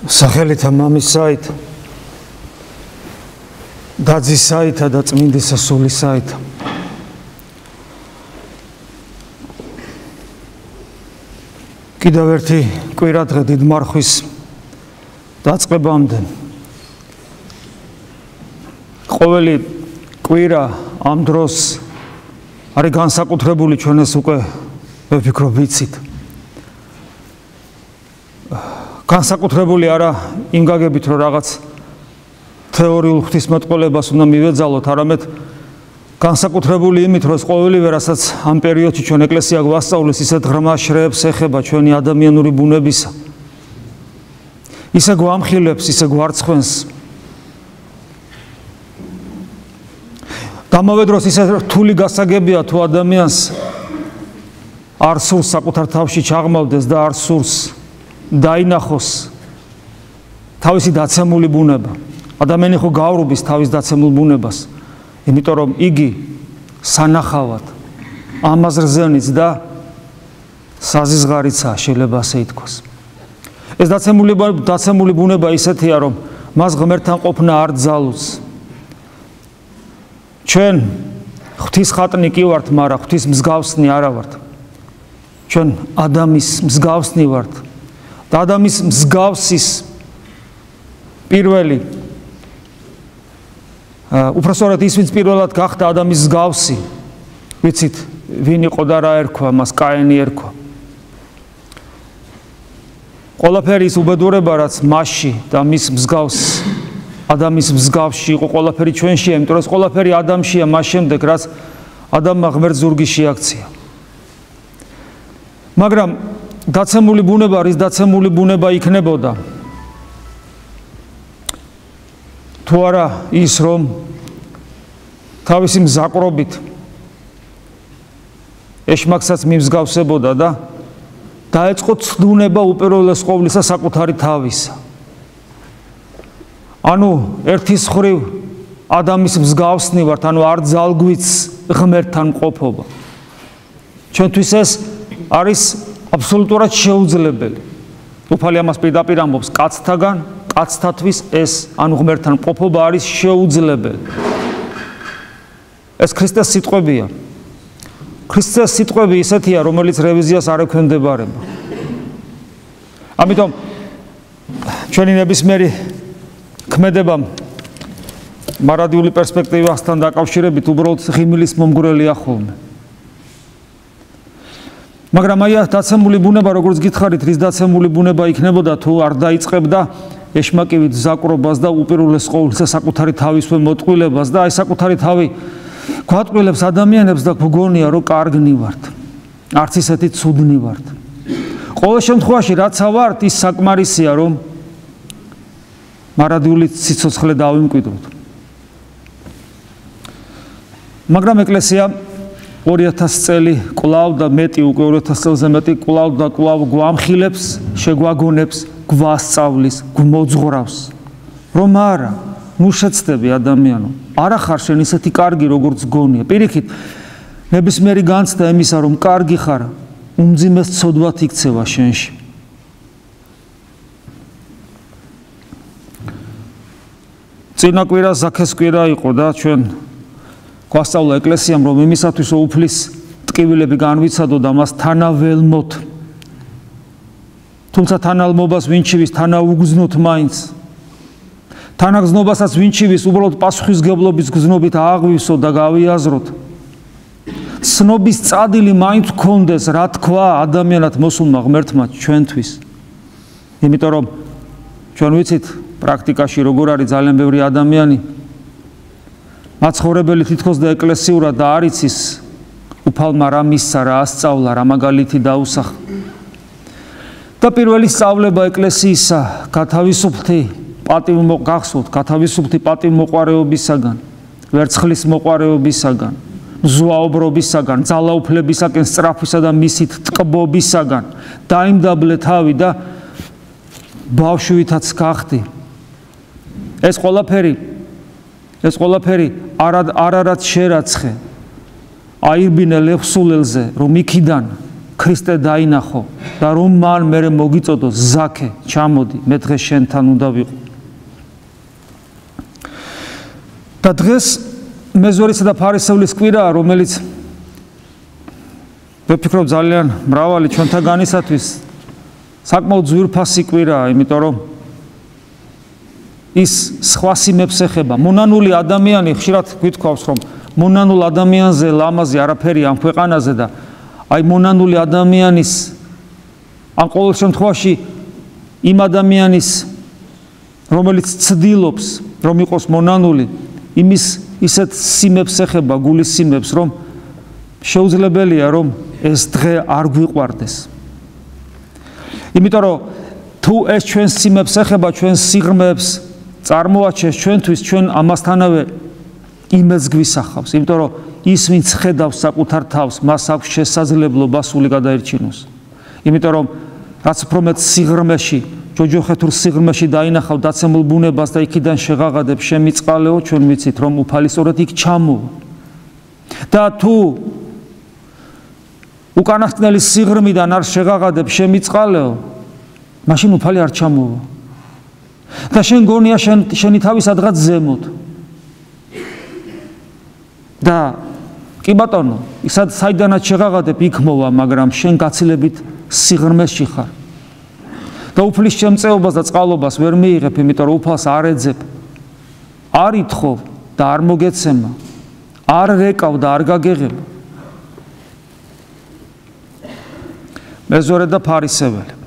სახელითა მამისაით და ძისაითა და წმინდისა სულისაით კიდევ ერთი კვირადღე დიდ მარხვის დაწყებამდე ყოველი კვირა ამ დროს არის განსაკუთრებული ჩვენ ეს უკვე ვფიქრობ ვიცით განსაკუთრებული არა იმ გაგებით რომ რაღაც თეორიულ ღვთისმეტყველებას უნდა მივეძალოთ, არამედ განსაკუთრებული იმით რომ ყოველივე რასაც ამ პერიოდში ჩვენ ეკლესია გვასწავლის ისეთ ღრმა შრეებს ეხება ჩვენი ადამიანური ბუნებისა. ისე გვამხილებს, ისე გვარცხვენს. დამავე დროს ისე რთული გასაგებია თუ ადამიანს არ სურს საკუთარ თავში ჩაღმავდეს და არ სურს დაინახოს თავისი დაცემული ბუნება. ადამიანი ხო გავრუბის თავის დაცემულ ბუნებას, იმიტომ რომ იგი სანახავად ამაზრზენიც და საზიზღარიცაა, შეიძლება ასე ითქვას. ეს დაცემული ბუნება ისეთია, რომ მას ღმერთთან ყოფნა არ ძალუძს. ჩვენ ღვთის ხატნი კი ვართ, მაგრამ ღვთის მსგავსნი არა ვართ. ჩვენ ადამიანის მსგავსნი ვართ. და ადამიანის მსგავსის პირველი უпроსორად ის ვინც პირველად გახდა ადამიანის მსგავსი ვიცით ვინ იყო და რა ერქვა მას კაენი ერქვა ყველაფერი ის უბედურება რაც მასში და მის მსგავს ადამიანის მსგავსში იყო ყველაფერი ჩვენშია იმიტომ რომ ყველაფერი ადამიანშია მას შემდეგ რაც ადამიანმა ღმერთ ზურგი შეაქცია მაგრამ დაცემული ბუნება რის დაცემული ბუნება იქნებოდა თუ არა ის რომ თავისი მზაკრობით ეშმაკსაც მიმსგავსებოდა და დაეწყო ცდუნება უპირველეს ყოვლისა საკუთარი თავისა ანუ ერთის მხრივ ადამიანის მსგავსნი ვართ ანუ არ ძალგვიც ღმერთთან მყოფობა ჩვენთვის ეს არის აბსოლუტურად შეუძლებელი. უფალი ამას პირდაპირ ამბობს კაცთაგან, კაცთათვის ეს ანუ ღმერთთან მყოფობა არის შეუძლებელი. ეს ქრისტეს სიტყვებია. ქრისტეს სიტყვები ისეთია, რომელიც რევიზიას არ ექვემდებარება. ამიტომ ჩვენი ნებისმიერი ქმედება მარადიული პერსპექტივასთან დაკავშირებით უბრალოდ ღიმილის მომგვრელია ხოლმე. მაგრამ აი დაცემული ბუნება როგორც გითხარით რის დაცემული ბუნება იქნებოდა თუ არ დაიწყებდა ეშმაკივით ზაკრობას და უპირველეს ყოვლისა საკუთარი თავისვე მოტყვილებას და აი საკუთარი თავი გვატყვილებს ადამიანებს და გვგონია რომ კარგნი ვართ არც ისეთი ცუდნი ვართ ყოველ შემთხვევაში რაცა ვართ ის საკმარისია რომ მარადიული სიცოცხლე დავიმკვიდროთ მაგრამ ეკლესია 2000 წელი კვლავ და მეტი უკვე 2000 წელზე მეტი კვლავ და კვლავ გვამხილებს, შეგვაგონებს, გვასწავლის, გვმოძღვრავს. რომ არა, ნუ შეცდები ადამიანო. არა ხარ შენ ისეთი კარგი როგორც გონია. პირიქით, ნებისმიერი განცდა იმისა, რომ კარგი ხარ, უმძიმეს ცოდვად იქცევა შენში. წინა კვირა ზაქეს კვირა იყო და ჩვენ გვასწავლა ეკლესიამ რომ იმისათვის რომ უფლის ტკივილები განვიცადო და მას თანაველმოთ თუმცა თანალმობას ვინჩივის თანაუგზნოთ მაინც თანაგზნობასაც ვინჩივის უბრალოდ პასუხისგებლობის გზნობით აღვივსო და გავიაზროთ ცნობის წადილი მაინც გქონდეს რა თქვა ადამიანად მოსულმა ღმერთმა ჩვენთვის იმიტომ რომ ჩვენ ვიცით პრაქტიკაში როგორ არის ძალიან ბევრი ადამიანი მაცხოვრებელი თითქოს და ეკლესიურად და არ იცის უფალმა რა მისცა, რა ასწავლა, რა მაგალითი დაუსახა. და პირველი სწავლება ეკლესიისა გათავისუფლდი პატივმოყვარეობისაგან, ვერცხლის მოყვარეობისაგან, ზვაობრობისაგან, ძალაუფლებისაკენ სწრაფვისა და მისით ტკბობისაგან დაიმდაბლე თავი და ბავშვითაც გახდი. ეს ყველაფერი არარად შერაცხე აირბინე ლეხსულელზე რომ იქიდან ქრისტე დაინახო და რომ მან მერე მოგიწოდო ზაქე ჩამოდი მე დღეს შენთან უნდა ვიყო და დღეს მეზვერისა და ფარისევლის კვირაა რომელიც ვფიქრობ ძალიან მრავალი ჩვენთაგანისათვის საკმაოდ ძვირფასი კვირაა იმიტომ რომ ის სხვა სიმებს ეხება მონანული ადამიანი ხშირად გვითქვავს რომ მონანულ ადამიანზე ლამაზი არაფერი ამ ქვეყანაზე და აი მონანული ადამიანის ან ყოველ შემთხვევაში იმ ადამიანის რომელიც ცდილობს რომ იყოს მონანული იმის ისეთ სიმებს ეხება გულის სიმებს რომ შეუძლებელია რომ ეს დღე არ გვიყვარდეს იმიტომ რომ თუ ეს ჩვენ სიმებს ეხება ჩვენ სიღრმეებს წარმოაჩენს ჩვენთვის ჩვენ ამასთანავე იმედს გვისახავს იმიტომ რომ ის ვინც ხედავს საკუთარ თავს მას აქვს შესაძლებლობა სული გადაერჩინოს იმიტომ რომ რაც უფრო მეტ სიღრმეში ჯოჯოხეთურ სიღრმეში დაინახავ დაცემულ ბუნებას და იქიდან შეღაღადებ შემიწყალეო ჩვენ ვიცით რომ უფალი სწორედ იქ ჩამოვა და თუ უკანასკნელი სიღრმიდან არ შეღაღადებ შემიწყალეო მაშინ უფალი არ ჩამოვა და შენ გონია შენი თავი სადღაც ზემოთ და კი ბატონო საიდანაც შეღაღადებ იქ მოვა მაგრამ შენ გაცილებით სიღრმეში ხარ და უფლის შემწეობას და წყალობას ვერ მიიღებ იმიტომ რომ უფალს არ ეძებ არ ითხოვ და არ მოგეცემა არ რეკავ და არ გაგეღებ მეზვერე და ფარისეველი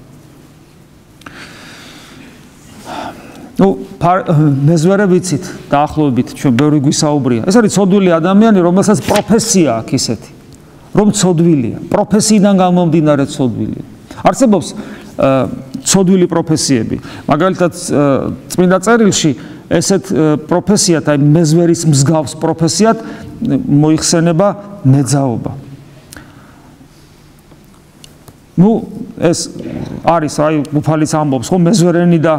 მეზვერე ვიცით დაახლოებით ჩვენ ბევრი გვისაუბრია ეს არის ცოდვილი ადამიანი რომელსაც პროფესია აქვს ისეთი რომ ცოდვილია პროფესიიდან გამომდინარე ცოდვილია არსებობს ცოდვილი პროფესიები მაგალითად წმინდა წერილში ესეთ პროფესიად აი მეზვერის მსგავს პროფესიად მოიხსენება მეძაობა ეს არის აი უფალიც ამბობს რომ მეზვერენი და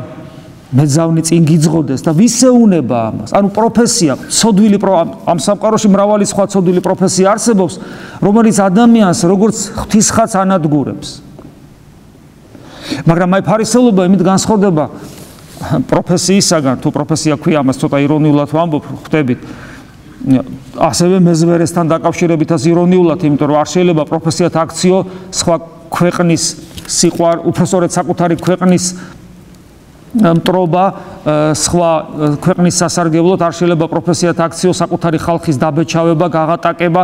მეძავნი წინ გიძღოდეს და ვისეუნება ამას ანუ პროფესია ცოდვილი ამ სამყაროში მრავალი სხვა ცოდვილი პროფესია არსებობს რომელიც ადამიანს როგორც ღვთისხაც ანადგურებს მაგრამ აი ფარისეულობა იმით განსხვავდება პროფესიისაგან თუ პროფესია ქვია ამას ცოტა ირონიულად ვამბობ ხვდებით ასევე მეზვერესთან დაკავშირებითაც ირონიულად იმიტომ რომ არ შეიძლება პროფესიად აქციო სხვა ქვეყნის უფრო სწორედ საკუთარი ქვეყნის მტრობა სხვა ქვეყნის სასარგებლოდ არ შეიძლება პროფესიად აქციო საკუთარი ხალხის დაბეჭავება, გაღატაკება,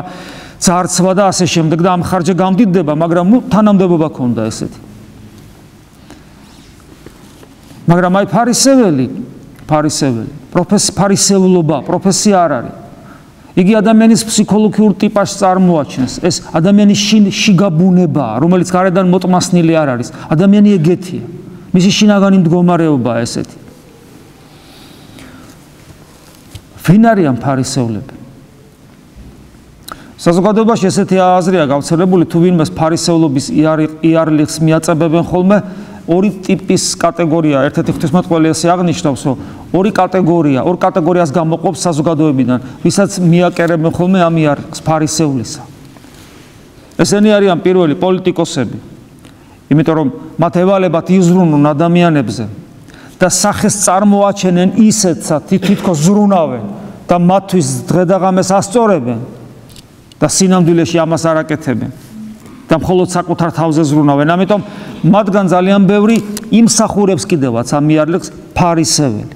ძარცვა და ასე შემდეგ და ამ ხარჯზე გამდიდდება, მაგრამ თანამდებობა ქონდა ესეთი. მაგრამ აი ფარისევლობა, პროფესია არ არის. იგი ადამიანის ფსიქოლოგიურ ტიპაჟს წარმოაჩენს. ეს ადამიანის შიგაბუნებაა, რომელიც გარედან მოტმასნილი არ არის. ადამიანი ეგეთია. მისი შინაგანი მდგომარეობაა ესეთი. ვინ არიან ფარისევლები? საზოგადოებაში ესეთი აზრია გავრცელებული, თუ ვინმეს ფარისევლობის იარლიხს მიაწებებენ ხოლმე, ორი ტიპის კატეგორია, ერთ-ერთი ღვთისმეტყველი ესე აღნიშნავს, რომ ორ კატეგორიას გამოყოფს საზოგადოებიდან, ვისაც მიაკერებენ ხოლმე ამ იარლიხს ფარისევლისა. ესენი არიან პირველი პოლიტიკოსები. იმიტომ რომ მათ ევალებათ იზრუნონ ადამიანებზე და სახეს წარმოაჩენენ ისეთსაც თითქოს ზრუნავენ და მათთვის დღედაღამეს ასწორებენ და სინამდვილეში ამას არ აკეთებენ და მხოლოდ საკუთარ თავზე ზრუნავენ. ამიტომ მათგან ძალიან ბევრი იმსახურებს კიდევაც ამ იარლიხს ფარისეველი.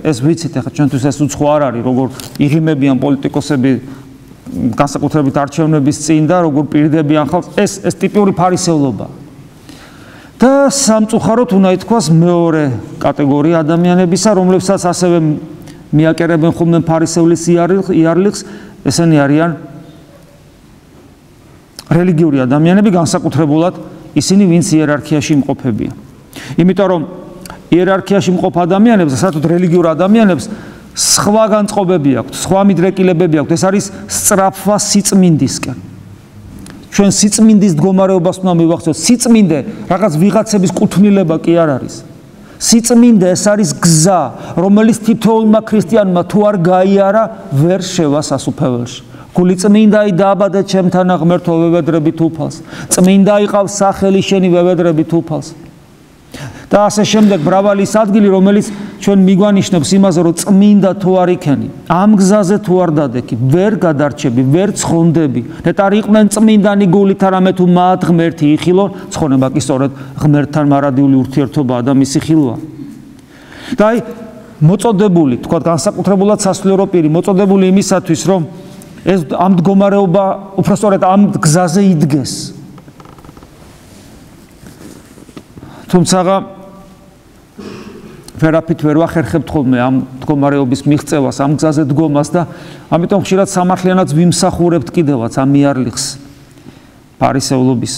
ეს ვიცით, ახლა ჩვენთვის ეს უცხო არ არის, როგორ იღიმებიან პოლიტიკოსები განსაკუთრებით არჩევნების წინ და როგორ პირდებიან ხალხს, ეს ტიპური ფარისევლობა. და სამწუხაროდ უნდა ითქვას მეორე კატეგორია ადამიანებისა, რომლებსაც ასევე მიაკერებენ ხოლმე ფარისევლის იარლიხს, ესენი არიან რელიგიური ადამიანები, განსაკუთრებულად ისინი, ვინც იერარქიაში იმყოფებიან. იმიტომ რომ იერარქიაში მყოფ ადამიანებს, საერთოდ რელიგიურ ადამიანებს სხვა განწყობები აქვთ, სხვა მიდრეკილებები აქვთ. ეს არის სწრაფვა სიწმინდისკენ. ჩვენ სიწმინდის მდგომარეობას უნდა მივახცევთ. სიწმინდე რაღაც ვიღაცების კუთვნილება კი არ არის. სიწმინდე ეს არის გზა, რომელიც თითოეულმა ქრისტიანმა თუ არ გაიარა, ვერ შევა სასუფეველში. გული წმინდაი დააბადე ჩემთან ღმერთო ვევედრებით უფალს. წმინდა იყავს სახელი შენი ვევედრებით უფალს. და ასე შემდეგ მრავალი ის ადგილი, რომელიც ჩვენ მიგვანიშნებს იმაზე, რომ წმინდა თუ არ იქენი, ამ გზაზე თუ არ დადექი, ვერ გადარჩები, ვერ ცხონდები. ნეტარი იყვნენ წმინდანი გულით, არამედ თუ მათ ღმერთი იხილონ, ცხონება კი სწორედ ღმერთთან მარადიული ურთიერთობაა და მისი ხილვა. და აი მოწოდებული, თქვა განსაკუთრებულად სასულიერო პირი, მოწოდებული იმისათვის, რომ ეს ამ მდგომარეობა უბრალოდ ამ გზაზე იდგეს. თუმცა ვერაფრით ვერ ვახერხებთ ხოლმე ამ მდგომარეობის მიღწევას, ამ გზაზე დგომას და ამიტომ ხშირად სამართლიანად ვიმსახურებთ კიდევაც ამ მიარლიხს ფარისევლობის.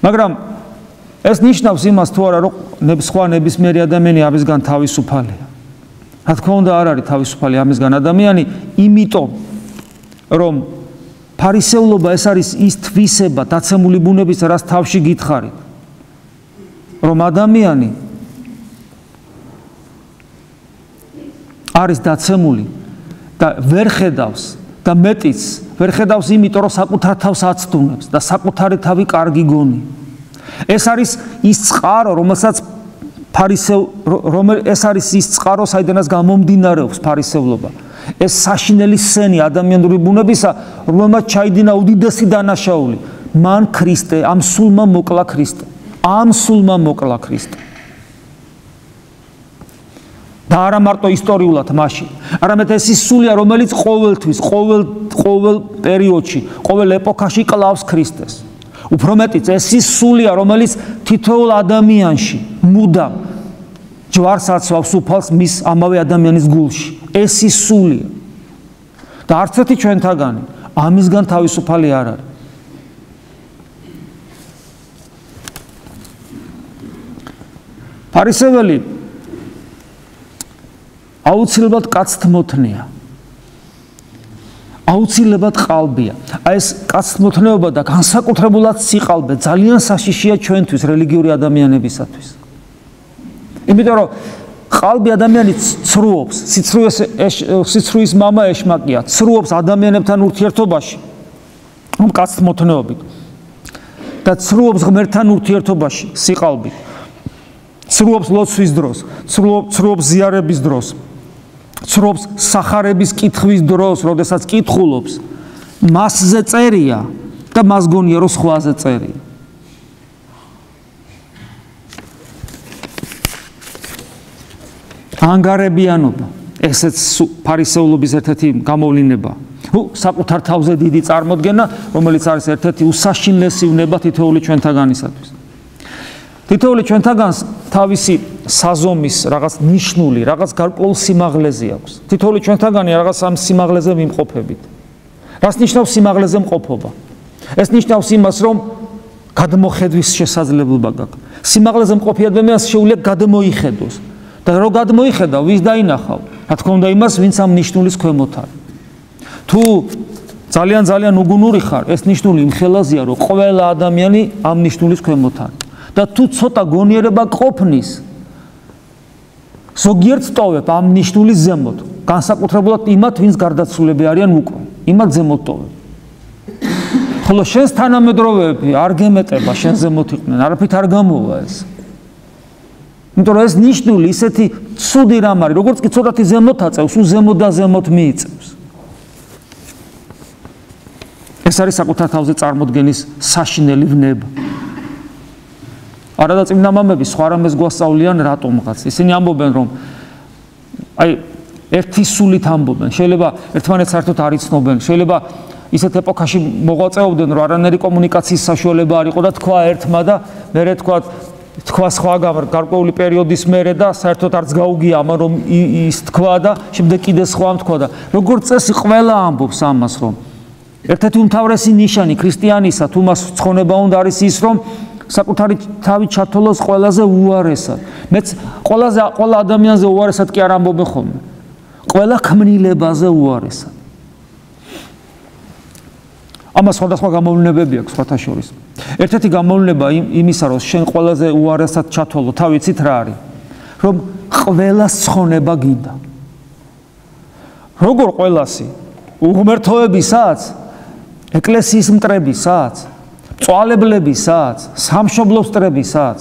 მაგრამ ეს ნიშნავს იმას თუ არა, რომ სხვა ნებისმიერი ადამიანი ამისგან თავისუფალია. რა თქმა უნდა არ არის თავისუფალი ამისგან ადამიანი, იმიტომ რომ ფარისევლობა ეს არის ის თვისება დაცემული ბუნების, რაც თავში გითხარით, რომ ადამიანი არის დაცემული და ვერ ხედავს და მეტიც ვერ ხედავს იმიტომ, რომ საკუთარ თავს აცდუნებს და საკუთარი თავი კარგი გონი. ეს არის ის წყარო, რომელსაც ეს არის ის წყარო, საიდანაც გამომდინარეობს ფარისევლობა. ეს საშინელი სენი ადამიანური ბუნებისა, რომელმაც ჩაიდინა უდიდესი დანაშაული. მან ქრისტე, ამ სულმა მოკლა ქრისტე. ამ სულმა მოკლა ქრისტე. და არა მარტო ისტორიულად მაშინ, არამედ ეს ის სულია, რომელიც ყოველთვის, ყოველ პერიოდში, ყოველ ეპოქაში კლავს ქრისტეს. უფრო მეტიც, ეს ის სულია, რომელიც თითოეულ ადამიანში მუდამ ჯვარს აცვავს უფალს მის ამავე ადამიანის გულში. ეს ის სულია. და არც ერთი ჩვენთაგანი ამისგან თავისუფალი არ არის. ფარისეველი აუცილებლად კაცთმოთნია. აუცილებლად ყალბია. აი ეს კაცთმოთნეობა და განსაკუთრებულად სიყალბე ძალიან საშიშია ჩვენთვის, რელიგიური ადამიანებისათვის. იმიტომ რომ ყალბი ადამიანი ცრუობს, სიცრუის მამა ეშმაკია, ცრუობს ადამიანებთან ურთიერთობაში, რომ კაცთმოთნეობით და ცრუობს ღმერთთან ურთიერთობაში, სიყალბით. ცრუობს ლოცვის დროს, ცრუობს ზიარების დროს, ცრუობს სახარების კითხვის დროს, როდესაც კითხულობს, მასზე წერია და მას გონია, რომ სხვაზე წერია. ანგარებიანობა, ესეც ფარისევლობის ერთ-ერთი გამოვლინება. საკუთარ თავზე დიდი წარმოდგენა, რომელიც არის ერთ-ერთი უსაშინლესი უნება თითოეული ჩვენთაგანისათვის. თითოეული ჩვენთაგანს თავისი საზომის რაღაც ნიშნული, რაღაც გარკვეულ სიმაღლეზე აქვს. თითოეული ჩვენთაგანი რაღაც ამ სიმაღლეზე ვიმყოფებით. რას ნიშნავს სიმაღლეზე მყოფობა? ეს ნიშნავს იმას, რომ გადმოხედვის შესაძლებლობა გაქვს. სიმაღლეზე მყოფი ადამიანს შეუძლია გადმოიხედოს. და რო გადმოიხედავ, ვის დაინახავ? რა თქმა უნდა იმას, ვინც ამ ნიშნულის ქვემოთ არის. თუ ძალიან უგუნური ხარ, ეს ნიშნული იმ ხელაზეა, რომ ყველა ადამიანი ამ ნიშნულის ქვემოთ არის. და თუ ცოტა გონიერება ყოფნის, ზოგიერთ ტოვებ ამ ნიშნულის ზემოთ, განსაკუთრებულად იმათ, ვინც გარდაცვლილები არიან უკვე, იმათ ზემოთ ტოვებ. ხოლო შენს თანამედროვეები არ გემეტება, შენ ზემოთ იყვნენ, არაფრით არ გამოვა ეს. იმიტომ რომ ეს ნიშნული ისეთი ცუდი რამ არის, როგორც კი ცოტათი ზემოთ აწევს, ზემოთ და ზემოთ მიიწევს. ეს არის საკუთარ თავზე წარმოდგენის საშინელი ვნება. არა და წმინდა მამები სხვა რამეს გვასწავლიან რატომღაც. ისინი ამბობენ, რომ აი ერთი სულით ამბობენ. შეიძლება ერთმანეთს საერთოდ არ იცნობენ. შეიძლება ისეთ ეპოქაში მოღვაწეობდნენ, რომ არანაირი კომუნიკაციის საშუალება არ იყო და თქვა ერთმა და მერე თქვა სხვა გარკვეული პერიოდის მერე და საერთოდ არც გაუგია ამან, რომ ის თქვა და შემდეგ კიდე სხვა თქვა და როგორც წესი ყველა ამბობს ამას, რომ ერთ-ერთი უმთავრესი ნიშანი ქრისტიანისა თუ მას ცხონება უნდა არის ის, რომ საკუთარი თავი ჩათოლოს ყველაზე უარესად. მეც ყველა ადამიანზე უარესად კი არ ამბობენ ხოლმე. ყველა ქმნილებაზე უარესად. ამას სხვადასხვა გამოვლენებები აქვს სხვათა შორის. ერთ-ერთი გამოვლინება იმისა, რომ შენ ყველაზე უარესად ჩათოლო, თავიცით რა არის? რომ ყველას ცხონება გინდა. როგორ ყველასი? უღმერთოებისაც, ეკლესიის მტრებისაც, მწვალებლებისაც, სამშობლოს მტრებისაც.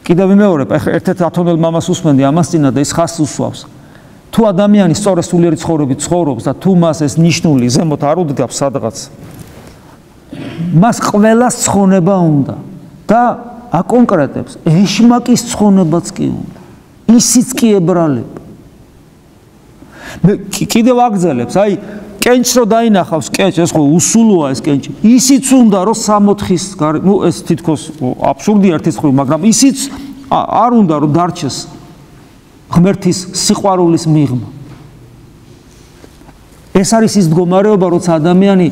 კიდევ ვიმეორებ, ერთ-ერთ ათონელ მამას უსმენდი ამას წინა და ის ხას უსვავს. თუ ადამიანი სწორი სულიერი ცხოვრებით ცხოვრობს და თუ მას ეს ნიშნული ზემოთ არ უდგავს სადღაც, მას ყველას ცხონება უნდა და აკონკრეტებს, ეშმაკის ცხონებაც კი უნდა. ისიც კი ებრალება. მე კიდევ აგრძელებს, აი კენჭს რო დაინახავს, კენჭი, ეს ხო უსულოა ეს კენჭი. ისიც უნდა რომ 60-ის, ნუ ეს თითქოს აბსურდია ერთის ხრი, მაგრამ ისიც არ უნდა რომ დარჩეს ღმერთის სიყვარულის მიღმა. ეს არის ის მდგომარეობა, როცა ადამიანი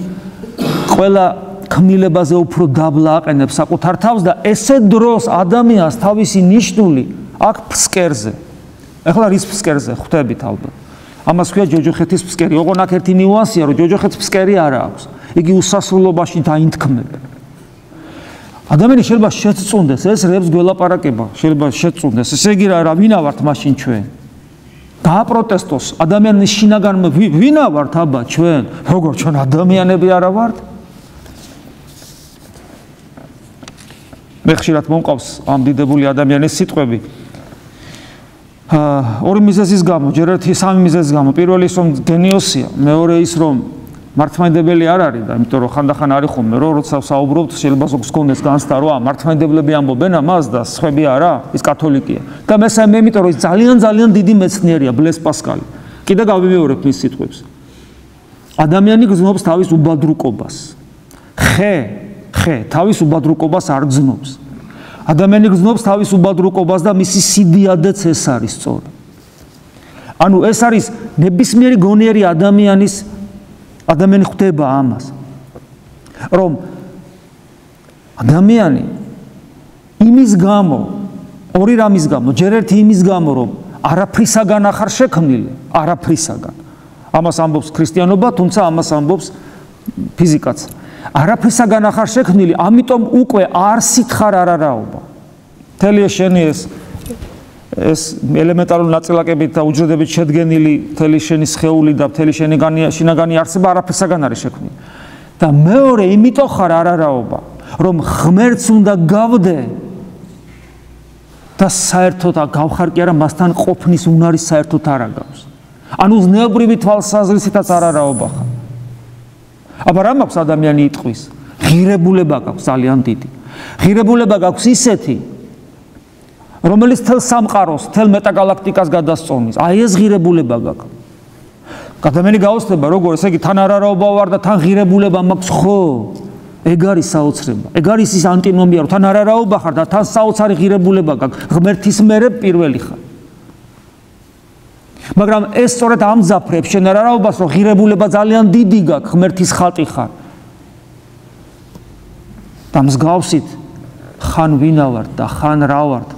ყველა ქმნილებაზე უფრო დაბლა აყენებს საკუთარ თავს და ესე დროს ადამიანს თავისი ნიშნული აქვს ფსკერზე. ეხლა რის ფსკერზე ხვდებით ალბათ. ამას ქვია ჯოჯოხეთის ფსკერი. ოღონ აქ ერთი ნიუანსია, რომ ჯოჯოხეთის ფსკერი არა აქვს. იგი უსასრულობაში დაინთქმება. ადამიანი შეიძლება შეწუნდეს, ეს რებს გველაპარაკება, შეიძლება შეწუნდეს. ესე იგი რა ვინა ვართ მაშინ ჩვენ? გააპროტესტოს ადამიანის შინაგანმა, ვინა ვართ აბა ჩვენ? როგორ ჩვენ ადამიანები არა ვართ? მე ხშირად მომყავს ამ დიდებული ადამიანის სიტყვები. ორი მიზეზის გამო, ჯერ ერთი სამი მიზეზის გამო. პირველი ის რომ გენიოსია, მეორე ის რომ მართლმადიდებელი არ არის და იმიტომ რომ ხანდახან არის ხოლმე რომ როცა საუბრობთ შეიძლება ზოგს გქონდეს განცდა რომ მართლმადიდებლები ამბობენ ამას და სხვები არა, ის კათოლიკია. და მესამე მე იმიტომ რომ ის ძალიან დიდი მეცნიერია, ბლეს პასკალი. კიდე გავიმეორებ მის სიტყვებს. ადამიანი გრძნობს თავის უბადრუკობას. ხე თავის უბადრუკობას არ გრძნობს. ადამიანი გრძნობს თავის უბადრუკობას და მისი სიდიადეც ეს არის სწორი. ანუ ეს არის ნებისმიერი გონიერი ადამიანი ხვდება ამას, რომ ადამიანი იმის გამო, ორი რამის გამო, ჯერ ერთი იმის გამო, რომ არაფრისაგან ახარ შექმნილი, არაფრისაგან. ამას ამბობს ქრისტიანობა, თუმცა ამას ამბობს ფიზიკაც. არაფრისაგან ახარ შექმნილი, ამიტომ უკვე არ სითხარ არარაობა. მთელი შენი ეს ელემენტარული ნაწილაკებით და უჯრედებით შედგენილი მთელი შენი სხეული და მთელი შენი შინაგანი არსება არაფრისაგან არის შექმნილი. და მეორე, იმიტომ ხარ არარაობა, რომ ღმერთს უნდა გავდე და საერთოდ გავხარ კი არა, მასთან ყოფნის უნარი საერთოდ არ აგავს. ანუ ზნეობრივი თვალსაზრისითაც არარაობა ხარ. აბა რა მაქვს ადამიანი იტყვის? ღირებულება გაქვს ძალიან დიდი. ღირებულება გაქვს ისეთი, რომელიც თელ სამყაროს, თელ მეტაგალაქტიკას გადასწონის. აი ეს ღირებულება გაქვს. ადამიანი გაოცდება როგორ, ესე იგი თან არარაობა ვარ და თან ღირებულება მაქვს ხო? ეგ არის საოცრება. ეგ არის ის ანტინომია, რომ თან არარაობა ხარ და თან საოცარი ღირებულება გაქვს. ღმერთის მერე პირველი ხარ. მაგრამ ეს სწორედ ამძაფრებს შენ არარაობას, რომ ღირებულება ძალიან დიდი გაქვს, ღმერთის ხატი ხარ. და მსგავსით ხან ვინა ვართ და ხან რა ვართ.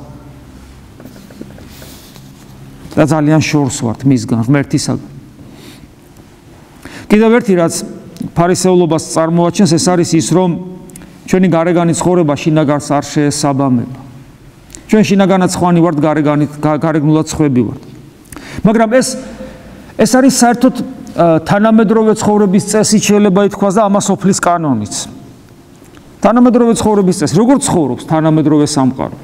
და ძალიან შორს ვართ მისგან, ღმერთისაგან. კიდევ ერთი რაც ფარისეულობას წარმოაჩენს, ეს არის ის, რომ ჩვენი გარეგანი ცხოვრება შინაგანს არ შეესაბამება. ჩვენ შინაგანად ხვანი ვართ, გარეგნულად ხვები ვართ. მაგრამ ეს არის საერთოდ თანამედროვე ცხოვრების წესი შეიძლება ითქვას და ამას ოფლის კანონიც. თანამედროვე ცხოვრების წესი, როგორ ცხოვრობს თანამედროვე სამყარო?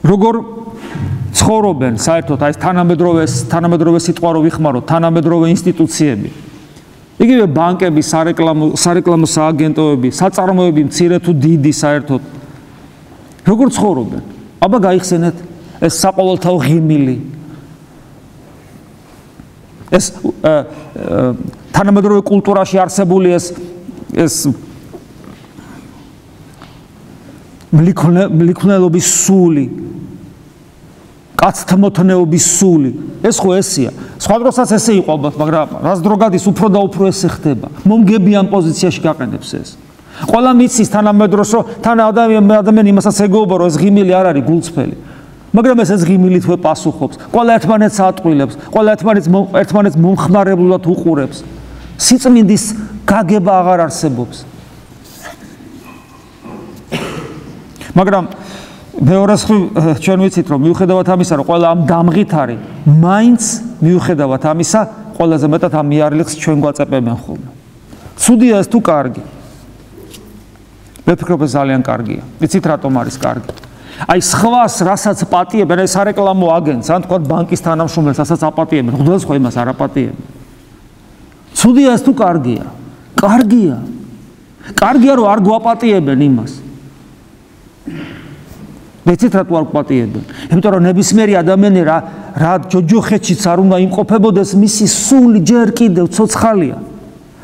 როგორ ცხოვრობენ საერთოდ აი თანამედროვე სიტყვა რო ვიხმაროთ, თანამედროვე ინსტიტუციები. იგივე ბანკები, სარეკლამო სააგენტოები, საწარმოები მცირე თუ დიდი საერთოდ. როგორ ცხოვრობენ? აბა გაიხსენეთ ეს საყოველთაო ღიმილი. ეს თანამედროვე კულტურაში არსებული ეს მლიქვნელობის სული, კაცთმოთნეობის სული, ეს ხო ესია. სხვა დროსაც ესე იყო, მაგრამ რას დრო გადის, უფრო და უფრო ესე ხდება. მომგები ამ პოზიციაში გაყენებს ეს. ყველა მიცის თანამედროვე, რომ თან ადამიანი იმასაც ეგოობა, რომ ეს ღიმილი არ არის გულწრფელი. მაგრამ ეს ღიმილი თვე პასუხობს. ყველა ერთმანეთს ატყვილებს, ყველა ერთმანეთს მომხმარებლად უყურებს. სიწმინდის გაგება აღარ არსებობს. მაგრამ მეორე მხრივ ჩვენ ვიცით რომ მიუხედავად ამისა რომ ყველა ამ დამღით არის, მაინც მიუხედავად ამისა ყველაზე მეტად ამ იარლიხს ჩვენ გვაწეპებენ ხოლმე. ცუდია ეს თუ კარგი? მე ვფიქრობ ეს ძალიან კარგია. იცით რატომ არის კარგი? აი სხვას რასაც პატიებენ, ეს სარეკლამო აგენტს, ან თქვა ბანკის თანამშრომელს, რასაც აპატიებენ, ხდელს ხო იმას არ აპატიებენ. ცუდია ეს თუ კარგია? კარგია. კარგია რომ არ გვაპატიებენ იმას. მეცით რატო არ გვაპატიებენ? იმიტომ რომ ნებისმიერი ადამიანი რა ჯოჯოხეთშიც არ უნდა იმყოფებოდეს, მისი სული ჯერ კიდევ ცოცხალია.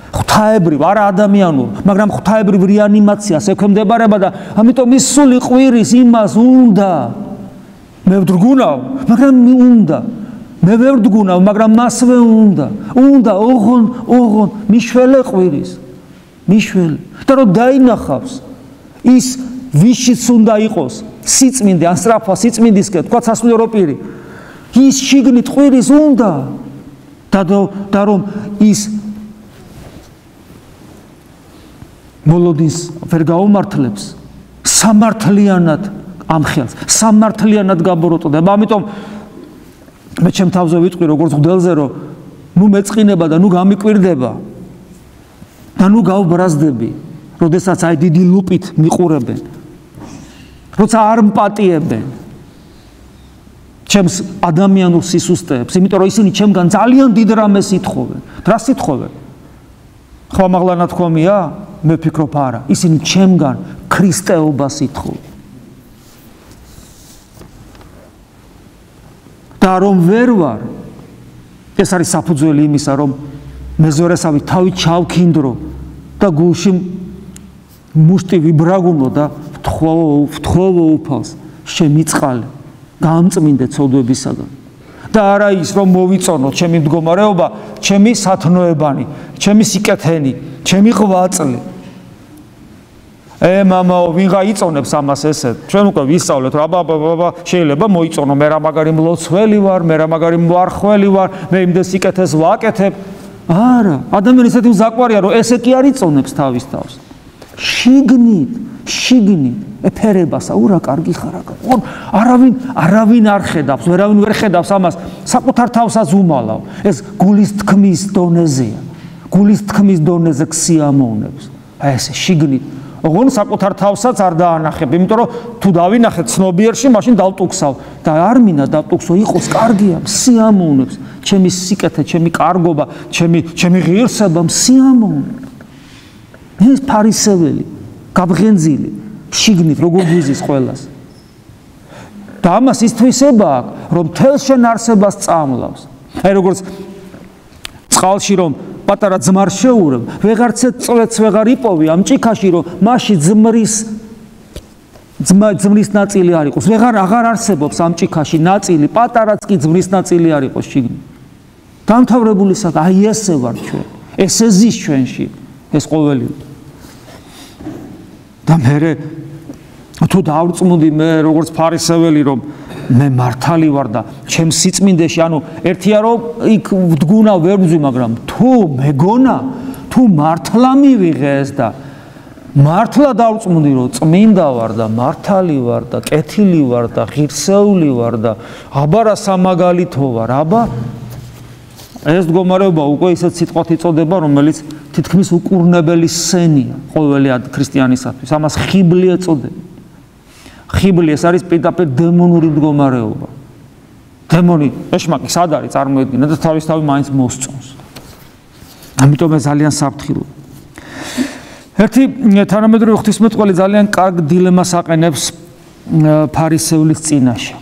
ღვთაებრივ, არა ადამიანურ, მაგრამ ღვთაებრივ რეანიმაციას ექვემდებარება და ამიტომ ის სული ყვირის იმას უნდა. მე ვდგუნავ, მაგრამ უნდა. მე ვერ ვდგუნავ, მაგრამ მასვე უნდა. უნდა ოღონ მიშველე ყვირის. მიშველე. და რომ დაინახავს ის ვიშიც უნდა იყოს სიწმინდე ან სწრაფვა სიწმინდისკენ, თქვა სასულიერო პირი. ის შიგნით ყვირის უნდა. და რომ ის მოლოდინს ვერ გაუმართლებს, სამართლიანად ამხელს, სამართლიანად გაბოროტდება. ამიტომ მე ჩემ თავზე ვიტყვი როგორც მღვდელზე, რომ ნუ მეწყინება და ნუ გამიკვირდება და ნუ გავბრაზდები, როდესაც აი დიდი ლუპით მიყურებენ, როცა არ მპატიებენ ჩემს ადამიანურ სისუსტეებს, იმიტომ რომ ისინი ჩემგან ძალიან დიდ რამეს ითხოვენ. რა სითხოვენ? ხმამაღლა ნათქვამია? მე ვფიქრობ არა, ისინი ჩემგან ქრისტეობას ითხოვენ. და რომ ვერ ვარ, ეს არის საფუძველი იმისა, რომ მეზორესავი თავი ჩავქინდრო და გულში მუშტი ვიბრაგუნო და ვთხოვო უფალს, შემიწყალე, გამწმინდე ცოდვებისაგან. და არა ის რომ მოვიწონო ჩემი მდგომარეობა, ჩემი სათნოებანი, ჩემი სიკეთენი, ჩემი ღვაწლი. მამაო, ვინღა იწონებს ამას ესეთ? ჩვენ უკვე ვისწავლეთ, რომ აბა შეიძლება მოიწონო, მე რა მაგარი მლოცველი ვარ, მე რა მაგარი მოარხველი ვარ, მე იმდეს სიკეთეს ვაკეთებ. არა, ადამიანი ესეთი მზაკვარია, რომ ესე კი არ იწონებს თავის თავს. შიგნით ეფერებასა, ურა კარგი ხარ, არავინ არ ხედავს, ვერავინ ვერ ხედავს ამას, საკუთარ თავსაც უმალავ. ეს გულის თქმის დონეზეა. გულის თქმის დონეზე ქსიამოვნებს. აი ესე შიგნით. ოღონდ საკუთარ თავსაც არ დაანახებ, იმიტომ რომ თუ დავინახე ცნობიერში, მაშინ დავტუქსავ და არ მინდა დავტუქსო, იყოს კარგია, სიამოვნებს, ჩემი სიკეთე, ჩემი კარგობა, ჩემი ღირსება სიამოვნებს. ეს ფარისეველი, გაბღენძილი, შიგნით როგორ გვიზის ყველას. და ამას ის თვისება აქვს, რომ მთელ შენ არსებას წამლავს. აი როგორც წყალში რომ პატარა ძმარ შეურებ, ვეღარცე წვეთს ვეღარ იპოვი ამ ჭიქაში, რომ მასში ძმრის ნაწილი არ იყოს. აღარ არსებობს ამ ჭიქაში ნაწილი, პატარაც კი ძმრის ნაწილი არ იყოს შიგნით. დამთავრებული საკითხი, აი ესე ვარ ჩვენ. ესე ზის ჩვენში ეს ყოველი. და მე თუ დავრწმუნდი მე როგორც ფარისეველი, რომ მე მართალი ვარ და ჩემ სიწმინდეში, ანუ ერთია რომ იქ ვდგუნა ვერ ვძვი, მაგრამ თუ მეგონა, თუ მართლა მივიღე ეს და მართლა დავრწმუნდი რომ წმინდა ვარ და მართალი ვარ და კეთილი ვარ და ღირსეული ვარ და აბა რა სამაგალითო ვარ, აბა ეს მდგომარეობა უკვე ისეთ სიტყვათ იწოდება, რომელიც თითქმის უკურნებელი სენია ყოველი ქრისტიანისათვის. ამას ხიბლი ეწოდება. ხიბლი ეს არის პირდაპირ დემონური მდგომარეობა. დემონი ეშმაკი სად არის წარმოედგინე და თავისთავად მაინც მოსწონს. ამიტომ ეს ძალიან საფრთხილოა. ერთი თანამედროვე ღვთისმეტყველი ძალიან კარგ დილემას აყენებს ფარისევლის წინაშე.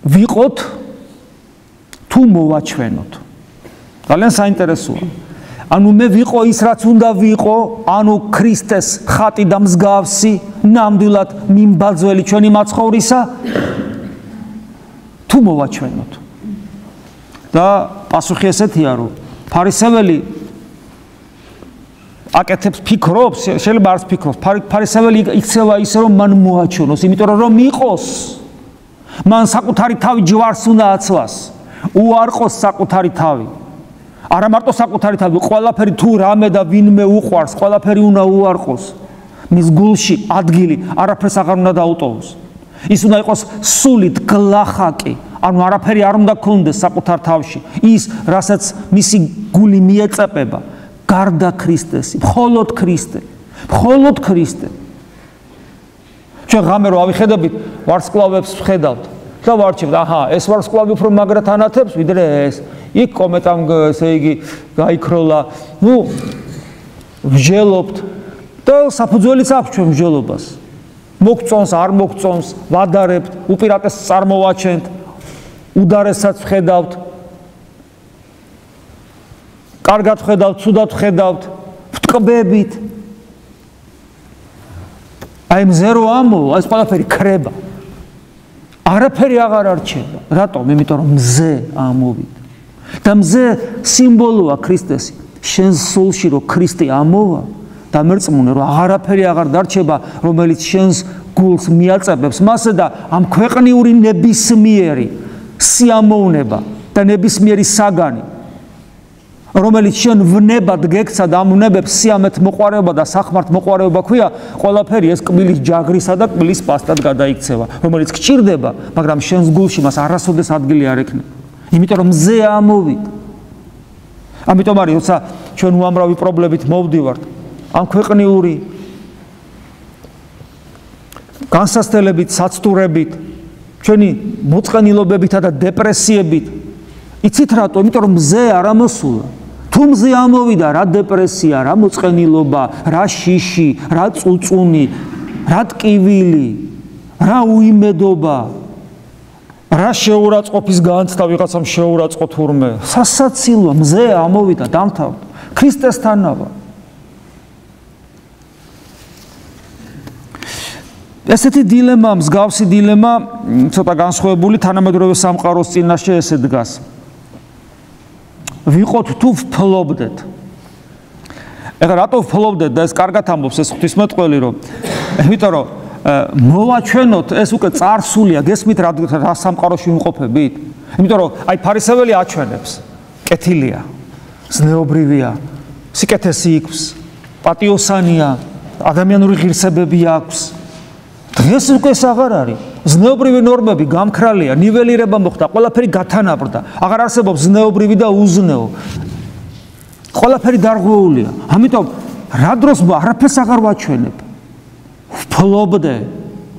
ვიყოთ თუ მოვაჩვენოთ. ძალიან საინტერესოა. ანუ მე ვიყო ის რაც უნდა ვიყო, ანუ ქრისტეს ხატი და მსგავსი, ნამდვილად მიმბაძველი ჩვენი მაცხოვრისა, თუ მოვაჩვენოთ. და პასუხი ესეთია, რომ ფარისეველი აკეთებს ფიქრობს, შეიძლება არც ფიქრობს, ფარისეველი იქცევა ისე რომ მან მოაჩვენოს, იმიტომ რომ იყოს, მან საკუთარი თავი ჯვარს უნდა აცვას, უარყოს საკუთარი თავი. არა მარტო საკუთარი თავი, ყველაფერი თუ რამე და ვინმე უყვარს, ყველაფერი უნდა უარყოს. მის გულში ადგილი არაფერს აღარ უნდა დაუტოვოს. ის უნდა იყოს სულით გლახაკი, ანუ არაფერი არ უნდა ქონდეს საკუთარ თავში. ის, რასაც მისი გული მიეწეპება, გარდა ქრისტესი, მხოლოდ ქრისტე, მხოლოდ ქრისტე. ჩვენ ღამე რო ავიხედებით, ვარსკვლავებს ვხედავთ და ვარჩევთ, აჰა, ეს ვარსკვლავი უფრო მაგრად ანათებს, ვიდრე ეს. იქ კომეტამ, ესე იგი, გაიქროლა. ვჯელობთ და საფუძველიც აქვს ჩვენ ვჯელობას. მოგწონს, არ მოგწონს, ვადარებთ, უპირატესს წარმოვაჩენთ, უდარესაც ვხედავთ. კარგად ვხედავთ, ცუდად ვხედავთ, ვტკბებით. აი მზე რო ამოვა, ეს ყველაფერი ქრება. არაფერი აღარ არჩება. რატომ? იმიტომ რომ მზე ამოვიდა. და მზე სიმბოლოა ქრისტესი. შენს სულში რო ქრისტე ამოვა, დამერწმუნე რომ აღარაფერი აღარ დარჩება, რომელიც შენს გულს მიაწებებს მასე და ამ ქვეყნიური ნებისმიერი სიამოვნება და ნებისმიერი საგანი, რომელიც შენ ვნებად გექცა და ამ ვნებებს სიამეთ მოყვარეობა და სახმართ მოყვარეობა ქვია, ყველაფერი ეს კბილის ჯაგრისა და კბილის პასტად გადაიქცევა, რომელიც გჭირდება, მაგრამ შენს გულში მას არასოდეს ადგილი არ ექნება. იმიტომ რომ მზე ამოვიდა. ამიტომ არის, როცა ჩვენ უამრავი პრობლემით მოვდივართ, ამ ქვეყნიური განსასწრებით, საცდურებით, ჩვენი მოწყენილობებითა და დეპრესიებით. იცით რატო? იმიტომ რომ მზე არ ამოსულა. თუ მზე ამოვიდა, რა დეპრესია, რა მოწყენილობა, რა შიში, რა წუწუნი, რა ტკივილი, რა უიმედობა, რა შეურაცხყოფის განცდა ვიღაცამ შეურაცხო თურმე. სასაცილოა, მზე ამოვიდა, დამთავრდა. ქრისტესთანავა. ესეთი დილემა, მსგავსი დილემა, ცოტა განსხვავებული თანამედროვე სამყაროს წინაშე ესე დგას. ვიყოთ თუ ვფლობდეთ. ეხლა რატო ვფლობდეთ და ეს კარგად ამბობს ეს ღვთისმეტყველი, რომ იმიტომ რომ მოვაჩვენოთ ეს უკვე წარსულია, გესმით რა სამყაროში ვიმყოფებით? იმიტომ რომ აი ფარისეველი აჩვენებს, კეთილია, ზნეობრივია, სიკეთესი იქს, პატიოსანია, ადამიანური ღირსებები აქვს. დღეს უკვე ეს აღარ არის. ზნეობრივი ნორმები გამქრალია, ნიველირება მოხდა, ყველაფერი გათანაბრდა. აღარ არსებობს ზნეობრივი და უზნეო. ყველაფერი დარღვეულია. ამიტომ რა დროს არაფერს აღარ ვაჩვენებ. ვფლობდე,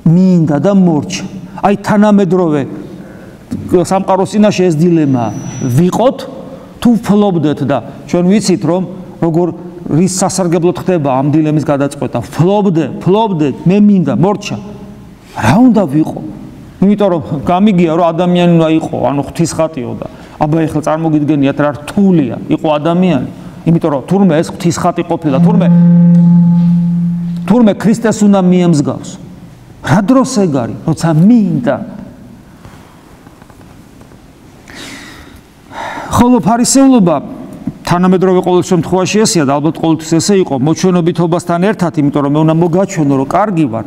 მინდა და მორჩა. აი თანამედროვე სამყაროს წინაშე ეს დილემა ვიყოთ თუ ვფლობდეთ და ჩვენ ვიცით რომ როგორ რის სასარგებლოდ ხდება ამ დილემის გადაწყვეტა. ვფლობდე, მე მინდა, მორჩა. რა უნდა ვიყო? იმიტომ რომ გამიგია რომ ადამიანი უნდა იყო, ანუ ღვთისხატიო და აბა ეხლა წარმოგიდგენიათ რა რთულია იყო ადამიანი. იმიტომ რომ თურმე ეს ღვთისხატი ყოფილა, თურმე ქრისტეს უნდა მიემსგავს. რა დროს ეგ არის, როცა მინდა. ხოლო ფარისეულობა თანამედროვე ყოველ შემთხვევაში ესეა და ალბათ ყოველთვის ესე იყო, მოჩვენებითობასთან ერთად, იმიტომ რომ მე უნდა მოგაჩვენო, რომ კარგი ვარ.